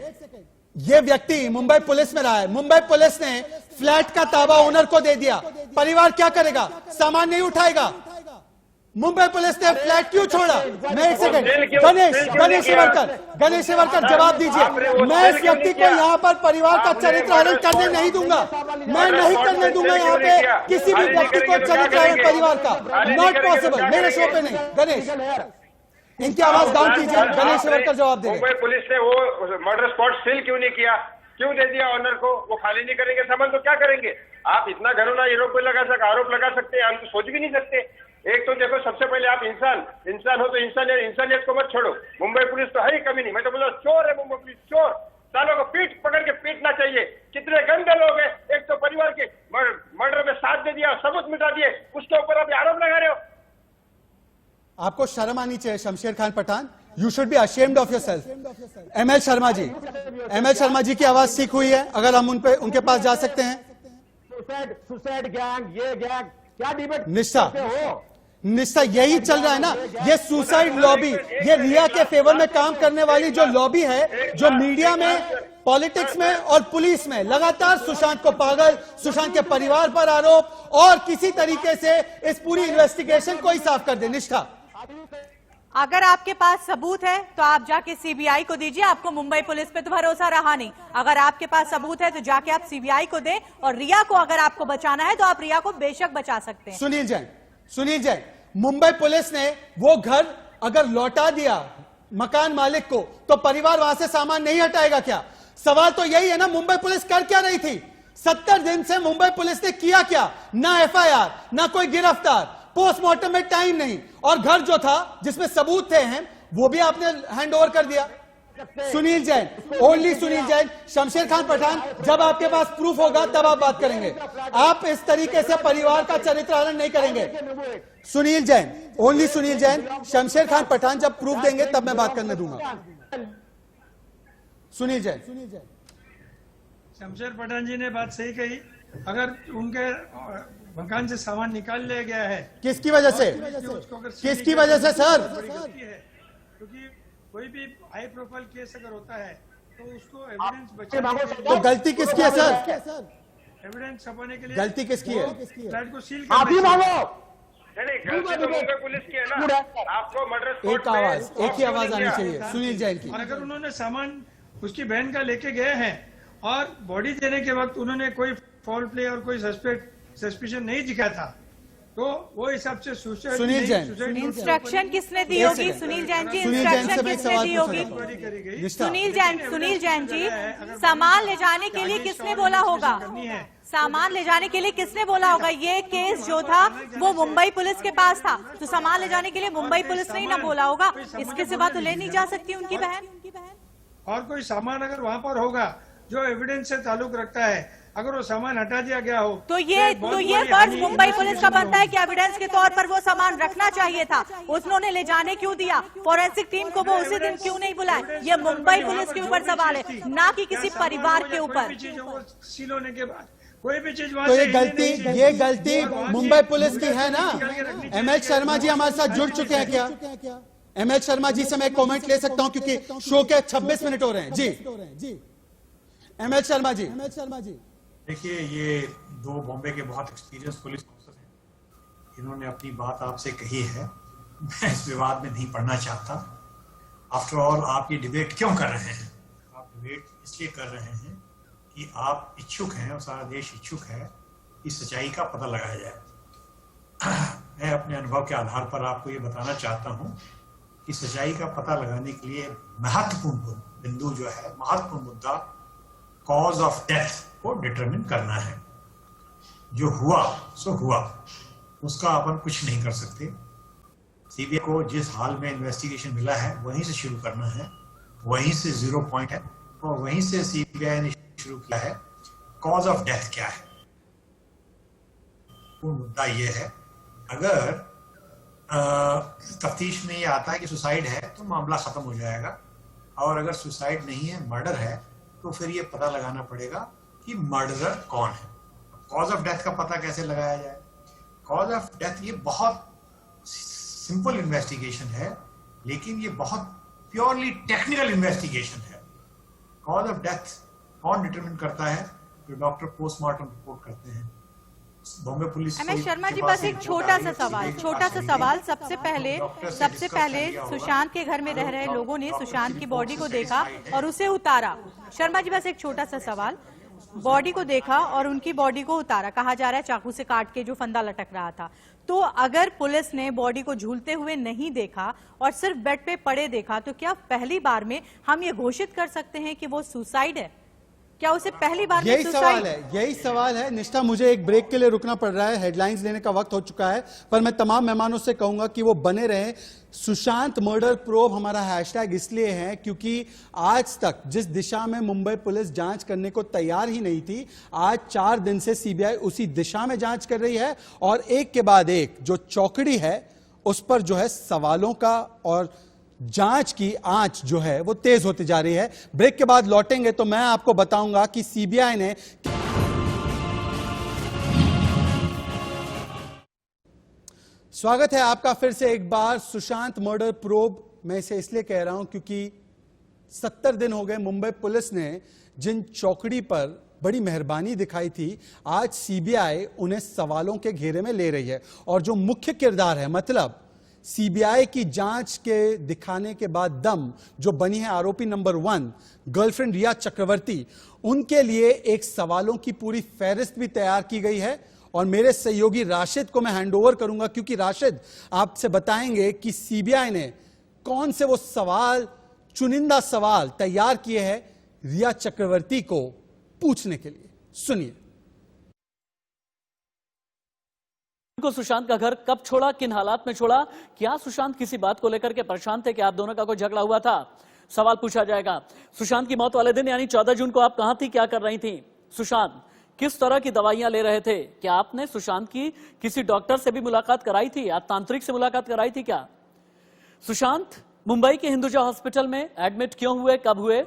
ये व्यक्ति मुंबई पुलिस में रहा है। मुंबई पुलिस ने फ्लैट का ताबा ओनर को दे दिया। परिवार क्या करेगा? सामान नहीं उठाएगा। मुंबई पुलिस ने फ्लैट क्यों छोड़ा? मैं एक सेकंड, गणेश वर्कर जवाब दीजिए। मैं इस व्यक्ति को यहाँ पर परिवार का चरित्र हरण करने नहीं दूंगा। मैं नहीं करने दूंगा यहाँ पे किसी भी व्यक्ति को चरित्र हरण परिवार का। नॉट पॉसिबल, मेरे शो पे नहीं। गणेश, इनकी आवाज डाउन कीजिए। गणेश वर्कर जवाब देंगे। मुंबई पुलिस ने वो मर्डर स्पॉट सील क्यों नहीं किया? क्यों दे दिया ऑनर को? वो खाली नहीं करेंगे सामान तो क्या करेंगे? आप इतना घरों आरोप लगा सकते हैं, हम तो सोच भी नहीं सकते। एक तो देखो, सबसे पहले आप इंसान हो तो इंसानियत को मत छोड़ो। मुंबई पुलिस तो है ही कमी नहीं। मैं तो बोला चोर है मुंबई पुलिस, चोर। सालों को पकड़ के पीटना चाहिए। कितने गंदे लोग हैं। एक तो परिवार के मर्डर में साथ दे दिया, सबूत मिटा दिए, उसके ऊपर आप आरोप लगा रहे हो। आपको शर्म आनी चाहिए Shamsher Khan Pathan. You should be ashamed of yourself. ML Sharma ji की आवाज सीख हुई है, अगर हम उनके पास जा सकते हैं। सुसाइड गैंग, ये गैंग, क्या डिबेट निष्ठा यही चल रहा है ना। ये सुसाइड लॉबी, ये रिया के फेवर में काम करने वाली जो लॉबी है, जो मीडिया में, पॉलिटिक्स में और पुलिस में लगातार सुशांत को पागल, सुशांत के परिवार पर आरोप और किसी तरीके से इस पूरी इन्वेस्टिगेशन को ही साफ कर दे। निष्ठा, अगर आपके पास सबूत है तो आप जाके सीबीआई को दीजिए। आपको मुंबई पुलिस पे तो भरोसा रहा नहीं। अगर आपके पास सबूत है तो जाके आप सीबीआई को दें, और रिया को अगर आपको बचाना है तो आप रिया को बेशक बचा सकते हैं। सुनील जैन, मुंबई पुलिस ने वो घर अगर लौटा दिया मकान मालिक को, तो परिवार वहां से सामान नहीं हटाएगा क्या? सवाल तो यही है ना। मुंबई पुलिस कर क्या रही थी? 70 दिन से मुंबई पुलिस ने किया क्या? ना एफआईआर, ना कोई गिरफ्तार, पोस्टमार्टम में टाइम नहीं, और घर जो था जिसमें सबूत थे हैं वो भी आपने हैंड ओवर कर दिया। सुनील जैन, ओनली सुनील जैन। शमशेर खान पठान, जब आपके पास प्रूफ होगा तब आप बात करेंगे। आप इस तरीके से परिवार का चरित्र हनन नहीं करेंगे। सुनील जैन, ओनली सुनील जैन। शमशेर खान पठान जब प्रूफ देंगे तब मैं बात करने दूंगा। सुनील जैन। शमशेर पठान जी ने बात सही कही। अगर उनके मकान से सामान निकाल लिया गया है, किसकी वजह से? किसकी वजह से सर? क्योंकि कोई भी हाई प्रोफाइल केस अगर होता है तो उसको एविडेंस बचाने के लिए, तो गलती किसकी है सर? एविडेंस छपाने के लिए गलती किसकी है? फ्लैट को सील आप ही मांगो। नहीं, गलती तो मुंबई पुलिस की है ना। आपको मर्डर स्पॉट एक आवाज, एक ही आवाज आनी चाहिए सुनील जैन की। और अगर उन्होंने सामान उसकी बहन का लेके गए हैं और बॉडी देने के वक्त उन्होंने कोई फॉल प्ले और कोई सस्पिशन नहीं दिखा था, तो वो हिसाब से सुसाइड। सुनील जैन, इंस्ट्रक्शन किसने दी होगी? सुनील जैन जी, इंस्ट्रक्शन किसने दी होगी? सुनील जैन जी, सामान ले जाने के लिए किसने बोला होगा? सामान ले जाने के लिए किसने बोला होगा? ये केस जो था वो मुंबई पुलिस के पास था, तो सामान ले जाने के लिए मुंबई पुलिस ने ही ना बोला होगा। इसके सिवा तो ले नहीं जा सकती उनकी बहन। और कोई सामान अगर वहाँ पर होगा जो एविडेंस से ताल्लुक रखता है, अगर वो सामान हटा दिया गया हो तो ये फर्ज मुंबई पुलिस का बनता है कि एविडेंस के तौर पर वो सामान रखना चाहिए था। उन्होंने ले जाने क्यों दिया? फॉरेंसिक टीम को वो उसी दिन क्यों नहीं बुलाए? ये मुंबई पुलिस के ऊपर सवाल है, ना कि किसी परिवार के ऊपर। सील होने के बाद कोई भी चीज तो ये गलती मुंबई पुलिस की है ना? एमएच शर्मा जी हमारे साथ जुड़ चुके हैं क्या? एमएच शर्मा जी से मैं कमेंट ले सकता हूं क्योंकि शो के 26 मिनट हो रहे हैं। जी एमएच शर्मा जी। देखिए, ये दो बॉम्बे के बहुत एक्सपीरियंस पुलिस ऑफिसर हैं। इन्होंने अपनी बात आपसे कही है, मैं इस विवाद में नहीं पढ़ना चाहता। आफ्टर ऑल आप ये डिबेट क्यों कर रहे हैं? आप डिबेट इसलिए कर रहे हैं कि आप इच्छुक हैं और सारा देश इच्छुक है कि सच्चाई का पता लगाया जाए। मैं अपने अनुभव के आधार पर आपको ये बताना चाहता हूँ कि सच्चाई का पता लगाने के लिए महत्वपूर्ण बिंदु जो है, महत्वपूर्ण मुद्दा कॉज ऑफ डेथ को डिटरमिन करना है। जो हुआ सो हुआ, उसका अपन कुछ नहीं कर सकते। सीबीआई को जिस हाल में इन्वेस्टिगेशन मिला है वहीं से शुरू करना है, वहीं से 0 पॉइंट है और वहीं से सीबीआई ने शुरू किया है। कॉज ऑफ डेथ क्या है? वो मुद्दा ये है, अगर तफ्तीश में ये आता है कि सुसाइड है तो मामला खत्म हो जाएगा, और अगर सुसाइड नहीं है, मर्डर है, तो फिर ये पता लगाना पड़ेगा कि मर्डरर कौन है। कॉज ऑफ डेथ का पता कैसे लगाया जाए? कॉज ऑफ डेथ ये बहुत सिंपल इन्वेस्टिगेशन है, लेकिन ये बहुत प्योरली टेक्निकल इन्वेस्टिगेशन है। कॉज ऑफ डेथ कौन डिटरमिन करता है? जो डॉक्टर पोस्टमार्टम रिपोर्ट करते हैं। बॉम्बे पुलिस। एमएस शर्मा जी, बस एक छोटा सा सवाल। सबसे पहले सुशांत के घर में रह रहे लोगों ने सुशांत की बॉडी को देखा और उसे उतारा। शर्मा जी, बस एक छोटा सा सवाल। बॉडी को देखा और उनकी बॉडी को उतारा, कहा जा रहा है चाकू से काट के जो फंदा लटक रहा था। तो अगर पुलिस ने बॉडी को झूलते हुए नहीं देखा और सिर्फ बेड पे पड़े देखा, तो क्या पहली बार में हम ये घोषित कर सकते हैं कि वो सुसाइड है? क्या उसे पहली बार में सुसाइड? यही सवाल है। निष्ठा, मुझे एक ब्रेक के लिए रुकना पड़ रहा है, हेडलाइंस लेने का वक्त हो चुका है, पर मैं तमाम मेहमानों से कहूंगा कि वो बने रहें। सुशांत मर्डर प्रोब हमारा हैशटैग इसलिए है क्योंकि आज तक जिस दिशा में मुंबई पुलिस जांच करने को तैयार ही नहीं थी, आज 4 दिन से सीबीआई उसी दिशा में जांच कर रही है और एक के बाद एक जो चौकड़ी है उस पर जो है सवालों का और जांच की आंच जो है वो तेज होती जा रही है। ब्रेक के बाद लौटेंगे तो मैं आपको बताऊंगा कि सीबीआई ने स्वागत है आपका फिर से एक बार सुशांत मर्डर प्रोब। मैं इसे इसलिए कह रहा हूं क्योंकि 70 दिन हो गए मुंबई पुलिस ने जिन चौकड़ी पर बड़ी मेहरबानी दिखाई थी, आज सीबीआई उन्हें सवालों के घेरे में ले रही है। और जो मुख्य किरदार है, मतलब सीबीआई की जांच के दिखाने के बाद दम जो बनी है आरोपी नंबर 1 गर्लफ्रेंड रिया चक्रवर्ती, उनके लिए एक सवालों की पूरी फहरिस्त भी तैयार की गई है। और मेरे सहयोगी राशिद को मैं हैंडओवर करूंगा क्योंकि राशिद आपसे बताएंगे कि सीबीआई ने कौन से वो सवाल, चुनिंदा सवाल तैयार किए हैं रिया चक्रवर्ती को पूछने के लिए। सुनिए। को सुशांत का घर कब छोड़ा, किन हालात में छोड़ा, क्या सुशांत किसी बात को लेकर के परेशान थे कि आप दोनों का कोई झगड़ा हुआ था? सवाल पूछा जाएगा। सुशांत की मौत वाले दिन यानी 14 जून को आप कहां थी, क्या कर रही थी? सुशांत किस तरह की दवाइयां ले रहे थे? क्या आपने सुशांत की किसी डॉक्टर से भी मुलाकात कराई थी या तांत्रिक से मुलाकात कराई थी क्या? सुशांत मुंबई के हिंदुजा हॉस्पिटल में एडमिट क्यों हुए, कब हुए?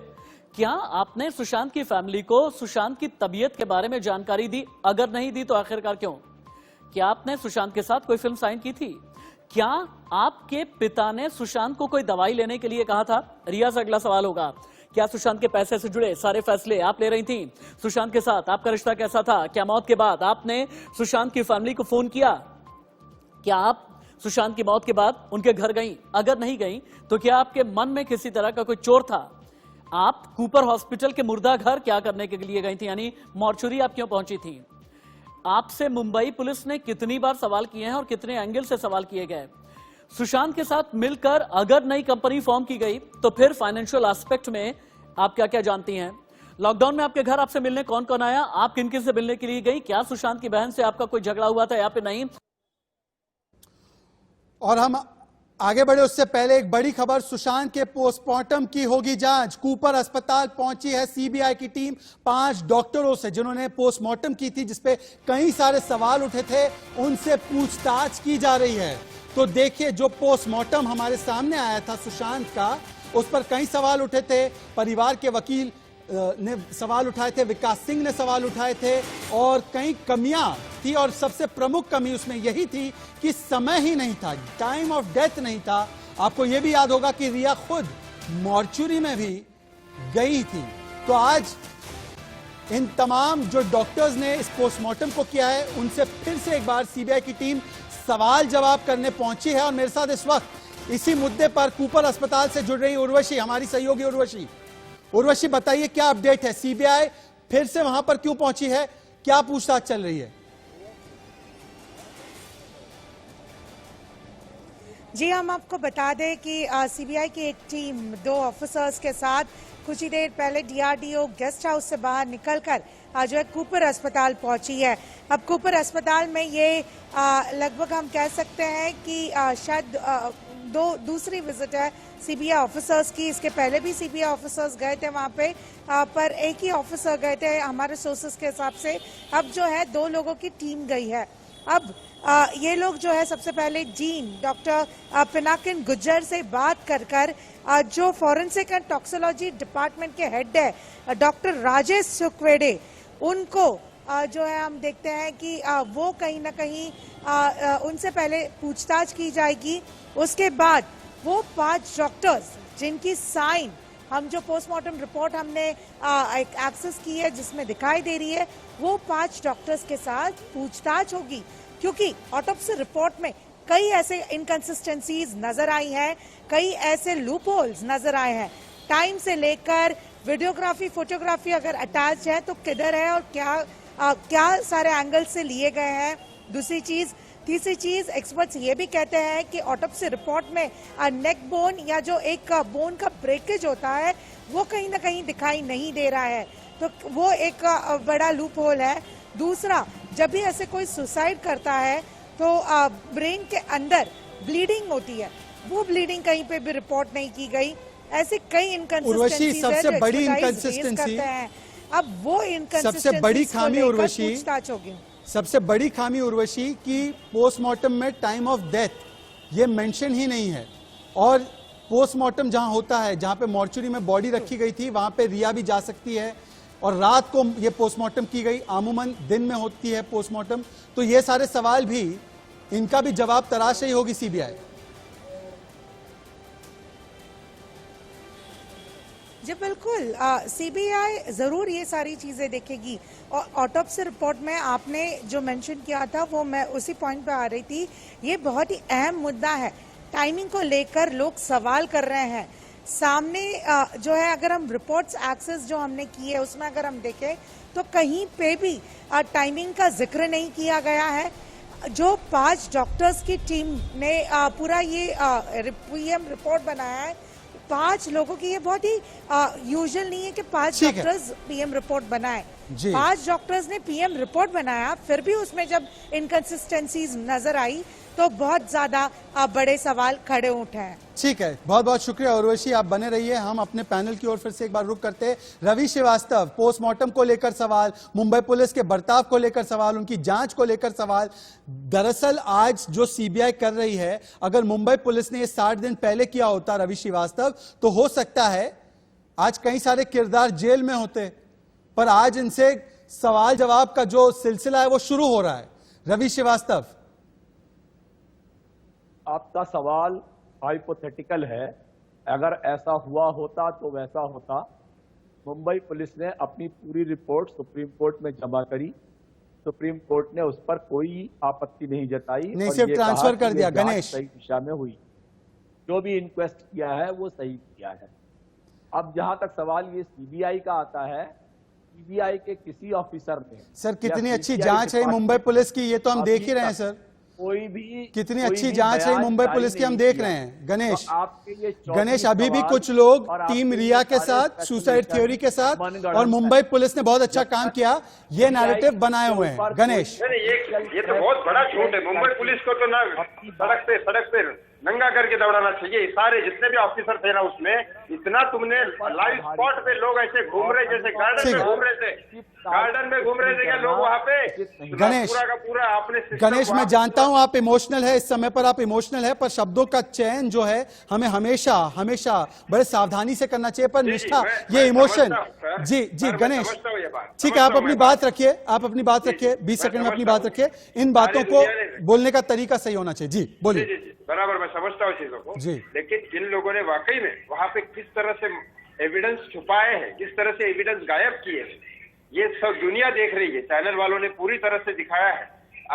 क्या आपने सुशांत की फैमिली को सुशांत की तबीयत के बारे में जानकारी दी? अगर नहीं दी तो आखिरकार क्यों? क्या आपने सुशांत के साथ कोई फिल्म साइन की थी? क्या आपके पिता ने सुशांत को कोई दवाई लेने के लिए कहा था? रिया से अगला सवाल होगा, क्या सुशांत के पैसे से जुड़े सारे फैसले आप ले रही थी? सुशांत के साथ आपका रिश्ता कैसा था? क्या मौत के बाद आपने सुशांत की फैमिली को फोन किया? क्या आप सुशांत की मौत के बाद उनके घर गई? अगर नहीं गई तो क्या आपके मन में किसी तरह का कोई चोर था? आप कूपर हॉस्पिटल के मुर्दा घर क्या करने के लिए गई थी, यानी मॉर्चुरी आप क्यों पहुंची थी? आपसे मुंबई पुलिस ने कितनी बार सवाल किए हैं और कितने एंगल से सवाल किए गए? सुशांत के साथ मिलकर अगर नई कंपनी फॉर्म की गई तो फिर फाइनेंशियल एस्पेक्ट में आप क्या क्या जानती हैं? लॉकडाउन में आपके घर आपसे मिलने कौन कौन आया? आप किन किन से मिलने के लिए गई? क्या सुशांत की बहन से आपका कोई झगड़ा हुआ था या फिर नहीं? और हम आगे बढ़े उससे पहले एक बड़ी खबर, सुशांत के पोस्टमार्टम की होगी जांच। कूपर अस्पताल पहुंची है सीबीआई की टीम 5 डॉक्टरों से जिन्होंने पोस्टमार्टम की थी, जिसपे कई सारे सवाल उठे थे, उनसे पूछताछ की जा रही है। तो देखिए, जो पोस्टमार्टम हमारे सामने आया था सुशांत का, उस पर कई सवाल उठे थे। परिवार के वकील ने सवाल उठाए थे, विकास सिंह ने सवाल उठाए थे और कई कमियां थी और सबसे प्रमुख कमी उसमें यही थी कि समय ही नहीं था, टाइम ऑफ डेथ नहीं था। आपको यह भी याद होगा कि रिया खुद मॉर्चुरी में भी गई थी। तो आज इन तमाम जो डॉक्टर्स ने इस पोस्टमार्टम को किया है, उनसे फिर से एक बार सीबीआई की टीम सवाल जवाब करने पहुंची है। और मेरे साथ इस वक्त इसी मुद्दे पर कूपर अस्पताल से जुड़ रही उर्वशी, हमारी सहयोगी उर्वशी। उर्वशी, बताइए क्या अपडेट है? सीबीआई फिर से वहां पर क्यों पहुंची है? क्या पूछताछ चल रही है? जी, हम आपको बता दें कि सीबीआई की एक टीम 2 ऑफिसर्स के साथ कुछ ही देर पहले डीआरडीओ गेस्ट हाउस से बाहर निकलकर जो है कूपर अस्पताल पहुंची है। अब कूपर अस्पताल में ये लगभग हम कह सकते हैं कि शायद दूसरी विजिट है सीबीआई ऑफिसर्स की। इसके पहले भी सीबीआई ऑफिसर्स गए थे वहां पे, पर एक ही ऑफिसर गए थे हमारे सोर्सेस के हिसाब से। अब जो है 2 लोगों की टीम गई है। अब ये लोग जो है सबसे पहले डीन डॉक्टर पिनाकिन गुज्जर से बात कर जो फॉरेंसिक एंड टॉक्सिकोलॉजी डिपार्टमेंट के हेड है डॉक्टर राजेश सुखवेडे, उनको जो है हम देखते हैं कि वो कहीं ना कहीं उनसे पहले पूछताछ की जाएगी। उसके बाद वो 5 डॉक्टर्स जिनकी साइन हम जो पोस्टमार्टम रिपोर्ट हमने एक्सेस की है जिसमें दिखाई दे रही है, वो 5 डॉक्टर्स के साथ पूछताछ होगी, क्योंकि ऑटोप्सी रिपोर्ट में कई ऐसे इनकंसिस्टेंसीज नजर आई हैं, कई ऐसे लूप होल्स नजर आए हैं। टाइम से लेकर वीडियोग्राफी, फोटोग्राफी अगर अटैच है तो किधर है और क्या सारे एंगल से लिए गए हैं। दूसरी चीज, तीसरी चीज, एक्सपर्ट्स ये भी कहते हैं कि ऑटोप्सी रिपोर्ट में नेक बोन या जो एक बोन का ब्रेकेज होता है वो कहीं ना कहीं दिखाई नहीं दे रहा है, तो वो एक बड़ा लूप होल है। दूसरा, जब भी ऐसे कोई सुसाइड करता है तो ब्रेन के अंदर ब्लीडिंग होती है, वो ब्लीडिंग कहीं पे भी रिपोर्ट नहीं की गई। ऐसे कई इनकंसिस्टेंसीज सबसे बड़ी इनकंसिस्टेंसी, अब वो इनकंसिस्टेंसी सबसे बड़ी खामी उर्वशी, पूछताछ होगी। सबसे बड़ी खामी उर्वशी की पोस्टमार्टम में टाइम ऑफ डेथ ये मेंशन ही नहीं है। और पोस्टमार्टम जहां होता है, जहां पे मॉर्चुरी में बॉडी रखी गई थी, वहां पे रिया भी जा सकती है और रात को ये पोस्टमार्टम की गई, आमूमन दिन में होती है पोस्टमार्टम। तो ये सारे सवाल भी, इनका भी जवाब तलाश रही होगी सीबीआई। जी बिल्कुल, सीबीआई जरूर ये सारी चीजें देखेगी। और ऑटोप्सी रिपोर्ट में आपने जो मेंशन किया था वो मैं उसी पॉइंट पे आ रही थी। ये बहुत ही अहम मुद्दा है, टाइमिंग को लेकर लोग सवाल कर रहे हैं। सामने जो है, अगर हम रिपोर्ट्स एक्सेस जो हमने की है उसमें अगर हम देखें तो कहीं पे भी टाइमिंग का जिक्र नहीं किया गया है। जो 5 डॉक्टर्स की टीम ने पूरा ये पीएम रिपोर्ट बनाया है, 5 लोगों की, ये बहुत ही यूजुअल नहीं है कि 5 डॉक्टर्स पीएम रिपोर्ट बनाए। जी। 5 डॉक्टर्स ने पीएम रिपोर्ट बनाया, फिर भी उसमें जब इनकंसिस्टेंसीज नजर आई तो बहुत ज्यादा बड़े सवाल खड़े उठे हैं। ठीक है, बहुत बहुत शुक्रिया उर्वशी, आप बने रहिए। हम अपने पैनल की ओर फिर से एक बार रुक करते हैं। रवि श्रीवास्तव, पोस्टमार्टम को लेकर सवाल, मुंबई पुलिस के बर्ताव को लेकर सवाल, उनकी जांच को लेकर सवाल। दरअसल आज जो सीबीआई कर रही है, अगर मुंबई पुलिस ने ये 60 दिन पहले किया होता रवि श्रीवास्तव, तो हो सकता है आज कई सारे किरदार जेल में होते, पर आज इनसे सवाल जवाब का जो सिलसिला है वो शुरू हो रहा है। रवि श्रीवास्तव, आपका सवाल हाइपोथेटिकल है। अगर ऐसा हुआ होता तो वैसा होता। मुंबई पुलिस ने अपनी पूरी रिपोर्ट सुप्रीम कोर्ट में जमा करी, सुप्रीम कोर्ट ने उस पर कोई आपत्ति नहीं जताई, नहीं और सिर्फ ये ट्रांसफर कहा कर कि दिया। ये जांच गणेश, सही दिशा में हुई, जो भी इंक्वेस्ट किया है वो सही किया है। अब जहां तक सवाल ये सीबीआई का आता है, सीबीआई के किसी ऑफिसर ने, सर कितनी या अच्छी CBI जांच है मुंबई पुलिस की, ये तो हम देख ही रहे हैं सर। कोई भी कितनी कोई अच्छी भी जांच है बयान मुंबई जारी पुलिस की, हम नहीं देख किया। रहे हैं। गणेश, तो आपके ये 34 गणेश, अभी भी सवाल कुछ लोग और टीम आपके रिया के सारे साथ, सुसाइड speculation, थ्योरी के साथ, मनगढ़ंत और मुंबई है। पुलिस ने बहुत अच्छा काम किया, ये नैरेटिव बनाए हुए हैं। गणेश, नहीं, ये तो बहुत बड़ा झूठ है। मुंबई पुलिस को तो ना सड़क पे नंगा करके दौड़ाना चाहिए। सारे जितने भी ऑफिसर थे ना, उसमें इतना तुमने लाइव स्पॉट पे लोग ऐसे घूम रहे, जैसे गार्डन में घूम रहे थे, गार्डन में घूम रहे थे क्या लोग वहाँ पे? गणेश, पूरा का पूरा आपने system गणेश, को मैं आप- जानता हूं आप इमोशनल है, इस समय पर आप इमोशनल है, पर शब्दों का चयन जो है हमें हमेशा हमेशा बड़े सावधानी से करना चाहिए। पर जी, निष्ठा, मैं ये इमोशन, समझता हूं, सर। जी जी सर, मैं गणेश, समझता हूं ये बात, ठीक है, आप समझता हूं अपनी मैं बात रखिए, आप अपनी बात जी, रखिए, जी, 20 मैं सेकंड में अपनी समझता बात हूं। रखिए। इन बातों सारी को दुनिया ने- बोलने का तरीका सही होना चाहिए। जी बोलिए। जी, बराबर, मैं समझता हूँ चीजों को। जी। लेकिन जिन लोगों ने वाकई में वहां पे किस तरह से एविडेंस छुपाए हैं, किस तरह से एविडेंस गायब किए हैं, ये सब दुनिया देख रही है। चैनल वालों ने पूरी तरह से दिखाया है,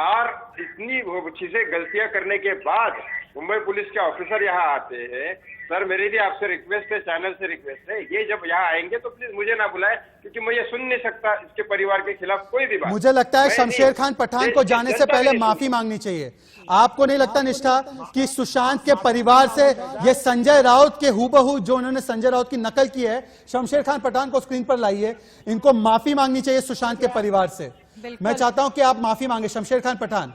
और इतनी वो चीजें गलतियां करने के बाद मुंबई पुलिस के ऑफिसर यहाँ आते हैं। सर, मेरी भी आपसे रिक्वेस्ट है, चैनल से रिक्वेस्ट है, ये जब यहाँ आएंगे तो प्लीज मुझे ना बुलाए, क्योंकि मैं ये सुन नहीं सकता इसके परिवार के खिलाफ कोई भी बात। मुझे लगता है मैं शमशेर नहीं- खान पठान देश को की जाने से जनता पहले भी नहीं माफी मांगनी चाहिए। आपको नहीं लगता निष्ठा कि सुशांत के परिवार से ये संजय राउत के हूबहू, जो उन्होंने संजय राउत की नकल की है, शमशेर खान पठान को स्क्रीन पर लाइए, इनको माफी मांगनी चाहिए सुशांत के परिवार से। मैं चाहता हूं कि आप माफी मांगे। शमशेर खान पठान,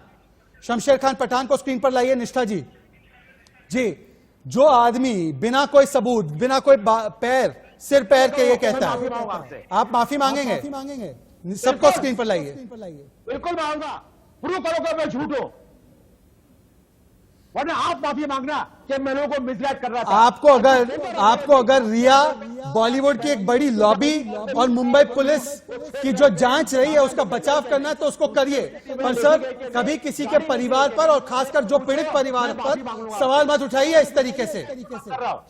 शमशेर खान पठान को स्क्रीन पर लाइए। निष्ठा जी, जी, जो आदमी बिना कोई सबूत, बिना कोई पैर, सिर पैर के ये कहता है, आप माफी मांगेंगे? सबको स्क्रीन पर लाइए। बिल्कुल मांगूंगा। प्रूव करो कि मैं झूठ हूं, वरना आप माफी मांगना कि मैं लोगों को मिसगाइड कर रहा था। आपको अगर रिया, बॉलीवुड की एक बड़ी लॉबी और मुंबई पुलिस की जो जांच रही है उसका बचाव करना है तो उसको करिए, पर सर कभी किसी के परिवार पर और खासकर जो पीड़ित परिवार पर सवाल मत उठाइए इस तरीके से।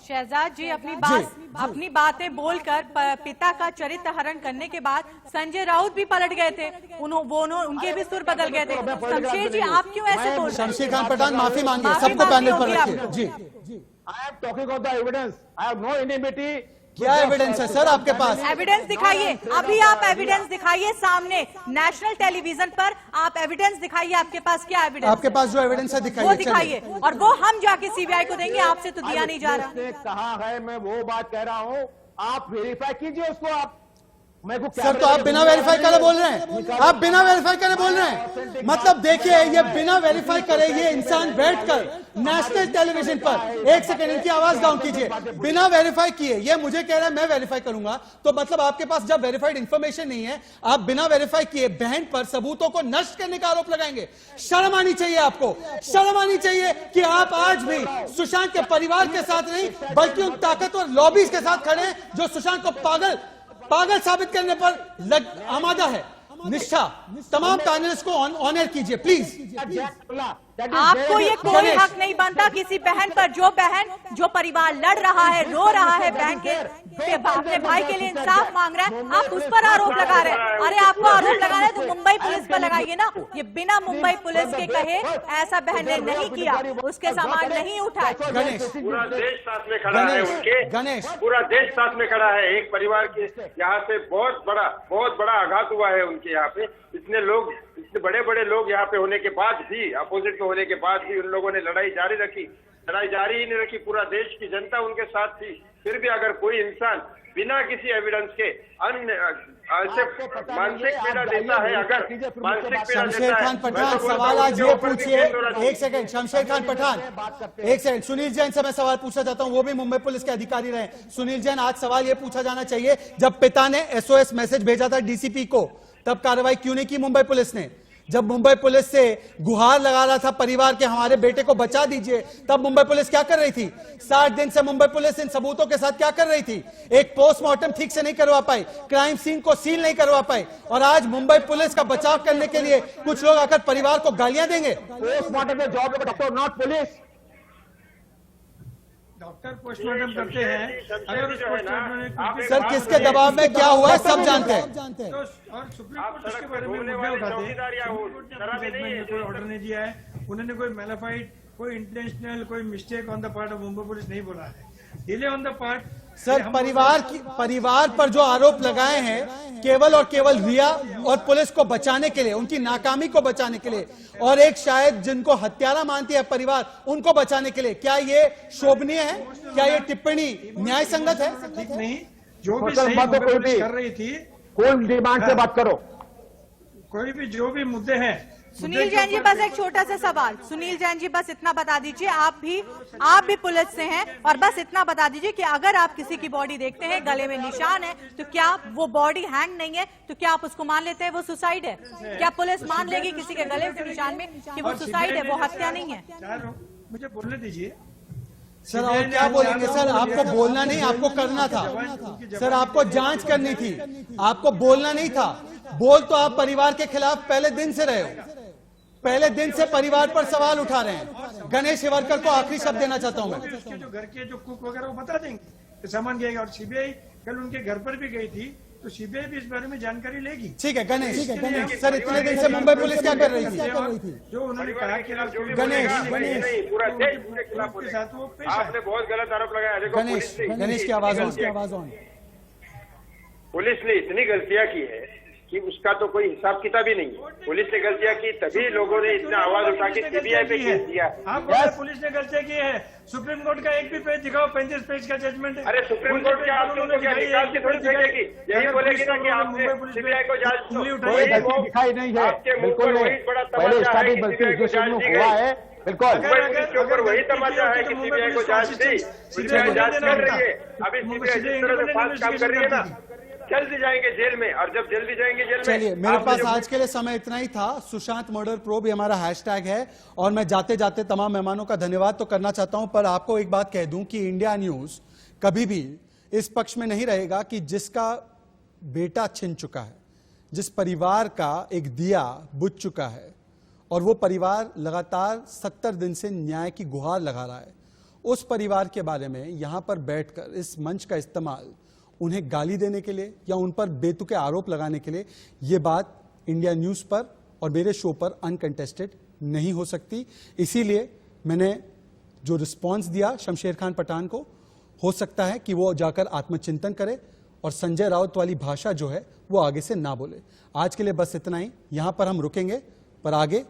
शहजाद जी, अपनी बातें बोलकर पिता का चरित्र हरण करने के बाद संजय राउत भी पलट गए थे, उनके भी सुर बदल गए थे। शमशेर जी, आप क्यों ऐसे बोल रहे हैं? शमशेर खान पठान माफी मांगिए, सबको पैनल पर रखिए। जी, I am talking of the evidence. I have no enmity. क्या एविडेंस है सर आपके पास? एविडेंस दिखाइए, अभी आप एविडेंस दिखाइए सामने नेशनल टेलीविजन पर। आप एविडेंस दिखाइए, आपके पास क्या एविडेंस? आपके पास जो एविडेंस है वो दिखाइए। दिखाइए, और वो हम जाके सीबीआई को देंगे, आपसे तो दिया नहीं जा रहा। उसने कहा है, मैं वो बात कह रहा हूं, आप वेरीफाई कीजिए उसको। आप मैं को सर, तो आप बिना वेरीफाई करे बोल रहे हैं, आप बिना वेरीफाई करे बोल रहे हैं। मतलब देखिए, ये बिना वेरीफाई करे ये इंसान बैठकर नेशनल टेलीविजन पर, एक सेकंड इनकी आवाज डाउन कीजिए, बिना वेरीफाई किए ये मुझे कह रहा है मैं वेरीफाई करूंगा। तो मतलब आपके पास जब वेरीफाइड इंफॉर्मेशन नहीं है, आप बिना वेरीफाई किए बहन पर सबूतों को नष्ट करने का आरोप लगाएंगे। शर्म आनी चाहिए आपको, शर्म आनी चाहिए कि आप आज भी सुशांत के परिवार के साथ नहीं बल्कि उन ताकतवर लॉबीज के साथ खड़े हैं जो सुशांत को पागल साबित करने पर आमादा है। निष्ठा, तमाम पैनलिस्ट को ऑनर कीजिए प्लीज। आपको ये कोई हक नहीं बनता किसी बहन पर, जो परिवार लड़ रहा है, रो रहा है, बहन के अपने भाई के लिए इंसाफ मांग रहा है, आप उस पर आरोप लगा रहे हैं। अरे आपको आरोप लगाना है तो मुंबई पुलिस पर लगाइए ना। ये बिना मुंबई पुलिस के कहे ऐसा बहन ने नहीं किया, उसके सामान नहीं उठाए। गणेश, पूरा देश साथ में खड़ा है उनके, गणेश, पूरा देश साथ में खड़ा है। एक परिवार के यहाँ पे बहुत बड़ा आघात हुआ है उनके यहाँ पे। इतने बड़े बड़े लोग यहाँ पे होने के बाद भी, अपोजिट में होने के बाद भी उन लोगों ने लड़ाई जारी ही नहीं रखी। पूरा देश की जनता उनके साथ थी। फिर भी अगर कोई इंसान बिना किसी एविडेंस के मानसिक पीड़ा देता है, अगर मानसिक पीड़ा शमशेर खान पठान सवाल आज ये पूछिए, एक सेकंड शमशेर खान पठान, एक सेकंड। सुनील जैन से मैं सवाल पूछना चाहता हूं, वो भी मुंबई पुलिस के अधिकारी रहे। सुनील जैन, आज सवाल ये पूछा जाना चाहिए, जब पिता ने SOS मैसेज भेजा था DCP को, तब कार्रवाई क्यों नहीं की मुंबई पुलिस ने? जब मुंबई पुलिस से गुहार लगा रहा था परिवार के हमारे बेटे को बचा दीजिए, तब मुंबई पुलिस क्या कर रही थी? 60 दिन से मुंबई पुलिस इन सबूतों के साथ क्या कर रही थी? एक पोस्टमार्टम ठीक से नहीं करवा पाई, क्राइम सीन को सील नहीं करवा पाई, और आज मुंबई पुलिस का बचाव करने के लिए कुछ लोग आकर परिवार को गालियां देंगे। पोस्टमार्टम में job doctor, not police. Doctor postmortem करते हैं, अगर उस पोस्टमार्टम सर किसके दबाव में क्या हुआ है सब जानते हैं। तो और सुप्रीम कोर्ट इसके बारे में मुद्दे उठाते हैं, कोई ऑर्डर नहीं दिया है, उन्होंने कोई मैलाफाइड, कोई इंटेंशनल, कोई mistake on the part of Mumbai police नहीं बोला है, delay on the part. Sir परिवार पर जो आरोप लगाए हैं केवल और केवल रिया और पुलिस को बचाने के लिए, उनकी नाकामी को बचाने के लिए, और एक शायद जिनको हत्यारा मानती है परिवार, उनको बचाने के लिए, क्या ये शोभनीय है? क्या ये टिप्पणी न्याय संगत है? ठीक नहीं, जो भी सही मुंबई पुलिस कर रही थी, कौन डिमांड से बात करो, कोई भी जो भी मुद्दे हैं। सुनील जैन जी, बस एक छोटा सा सवाल। सुनील जैन जी, बस इतना बता दीजिए, आप भी पुलिस से हैं, और बस इतना बता दीजिए कि अगर आप किसी की बॉडी देखते हैं, गले में निशान है, तो क्या वो बॉडी हैंग नहीं है, तो क्या आप उसको मान लेते हैं वो सुसाइड है? क्या पुलिस मान लेगी किसी के गले के निशान में कि वो सुसाइड है, वो हत्या नहीं है? मुझे बोलने दीजिए सर। और क्या बोलेंगे सर? आपको बोलना नहीं, आपको करना था सर, आपको जांच करनी थी, आपको बोलना नहीं था। बोल तो आप परिवार के खिलाफ पहले दिन से रहे हो, पहले दिन से परिवार पर सवाल उठा रहे हैं। गणेश हिवरकर को आखिरी शब्द देना चाहता हूं मैं। उसके जो घर के जो कुक वगैरह वो बता देंगे, सामान गएगा। और सीबीआई कल उनके घर पर भी गई थी, तो सीबीआई भी इस बारे में जानकारी लेगी। ठीक है गणेश, सर इतने दिन से मुंबई पुलिस क्या कर रही थी? जो उन्होंने कहा कि गणेश, पूरा देश उनके खिलाफ के साथ वो पेश आपने बहुत गलत आरोप लगाया। देखो गणेश की आवाज ऑन। पुलिस ने इतनी गलतियां की है कि उसका तो कोई हिसाब किताब ही नहीं। पुलिस ने गलतियां की, तभी लोगों ने इतना आवाज उठा के सीबीआई पे केस दिया। आप पुलिस ने गलतियां की है। सुप्रीम कोर्ट का एक भी पेज दिखाओ, 35 पेज का जजमेंट है। अरे सुप्रीम कोर्ट क्या आप तुमको क्या निकाल के थोड़ी फेंकेगी? यही बोलेगी ना कि आपने सीबीआई को जांच दिखाई नहीं है, बिल्कुल नहीं। पहले स्टार्टिंग बल्कि हुआ है, बिल्कुल के ऊपर वही तमाशा है कि सीबीआई को जांच दी, सीबीआई जांच कर रही है। अभी सीबीआई जिस तरह से फास्ट काम कर रही है ना, जल्दी जाएंगे जेल में, और जब जल्दी जाएंगे जेल में। चलिए, मेरे पास आज के लिए समय इतना ही था। सुशांत मर्डर प्रोब ये हमारा हैशटैग है, और मैं जाते जाते तमाम मेहमानों का धन्यवाद तो करना चाहता हूं, पर आपको एक बात कह दूं कि इंडिया न्यूज कभी भी इस पक्ष में नहीं रहेगा कि जिसका बेटा छिन चुका है, जिस परिवार का एक दिया बुझ चुका है, और वो परिवार लगातार 70 दिन से न्याय की गुहार लगा रहा है, उस परिवार के बारे में यहां पर बैठकर इस मंच का इस्तेमाल उन्हें गाली देने के लिए या उन पर बेतुके आरोप लगाने के लिए, ये बात इंडिया न्यूज़ पर और मेरे शो पर अनकंटेस्टेड नहीं हो सकती। इसीलिए मैंने जो रिस्पांस दिया शमशेर खान पठान को, हो सकता है कि वो जाकर आत्मचिंतन करे और संजय राउत वाली भाषा जो है वो आगे से ना बोले। आज के लिए बस इतना ही, यहां पर हम रुकेंगे, पर आगे